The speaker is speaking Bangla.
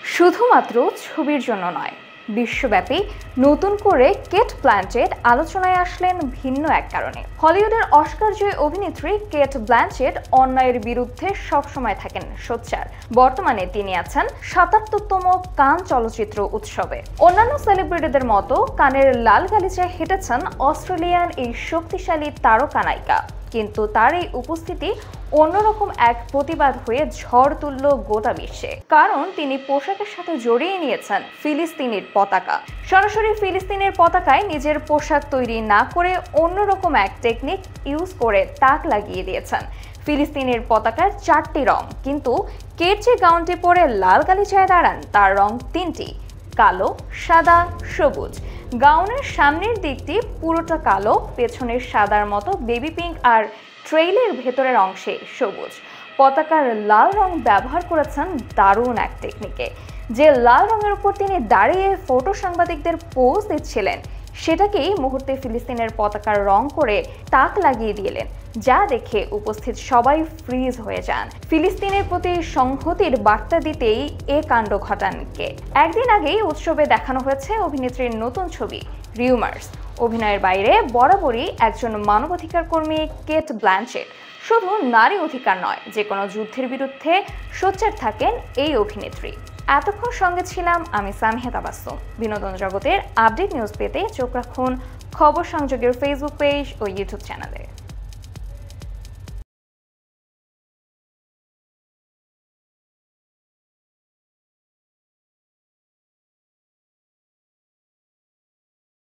শুধুমাত্র ছবির জন্য নয়, বিশ্বব্যাপী নতুন করে কেট ব্ল্যানচেট আলোচনায় আসলেন ভিন্ন এক কারণে। হলিউডের অস্কারজয়ী অভিনেত্রী কেট ব্ল্যানচেট অন্যায়ের বিরুদ্ধে সবসময় থাকেন সোচ্চার। বর্তমানে তিনি আছেন ৭৭তম কান চলচ্চিত্র উৎসবে। অন্যান্য সেলিব্রিটিদের মতো কানের লাল গালিচায় হেঁটেছেন অস্ট্রেলিয়ান এই শক্তিশালী তারকা নায়িকা, কিন্তু তার এই উপস্থিতি অন্যরকম এক প্রতিবাদ হয়ে ঝড় তুলল গোটা বিশ্বে। কারণ তিনি পোশাকের সাথে জড়িয়ে নিয়েছেন ফিলিস্তিনের পতাকা। সরাসরি ফিলিস্তিনের পতাকায় নিজের পোশাক তৈরি না করে অন্যরকম এক টেকনিক ইউজ করে তাক লাগিয়ে দিয়েছেন। ফিলিস্তিনের পতাকার 4টি রং, কিন্তু কেট যে গাউনটি পরে লাল গালিচায় দাঁড়ান তার রং 3টি: কালো, সাদা, সবুজ। গাউনের সামনের দিকটি পুরোটা কালো, পেছনের সাদার মতো বেবি পিঙ্ক আর ট্রেইলের ভেতরের অংশে সবুজ। পতাকার লাল রং ব্যবহার করেছেন দারুণ এক টেকনিকে। যে লাল রঙের উপর তিনি দাঁড়িয়ে ফটো সাংবাদিকদের পোজ দিচ্ছিলেন, সেটাকেই মুহূর্তে ফিলিস্তিনের পতাকার রং করে তাক লাগিয়ে দিলেন, যা দেখে উপস্থিত সবাই ফ্রিজ হয়ে যান। ফিলিস্তিনের প্রতি সংহতির বার্তা দিতেই এ কাণ্ড ঘটান কে। একদিন আগেই উৎসবে দেখানো হয়েছে অভিনেত্রীর নতুন ছবি রিউমার্স। অভিনয়ের বাইরে বরাবরই একজন মানবাধিকার কর্মী কেট ব্ল্যানচেট। শুধু নারী অধিকার নয়, যে কোনো যুদ্ধের বিরুদ্ধে সোচ্চার থাকেন এই অভিনেত্রী। এতক্ষণ সঙ্গে ছিলাম আমি সামিহা তাবাসসুম। বিনোদন জগতের আপডেট নিউজ পেতে চোখ রাখুন খবর সংযোগের ফেসবুক পেজ ও ইউটিউব চ্যানেলে।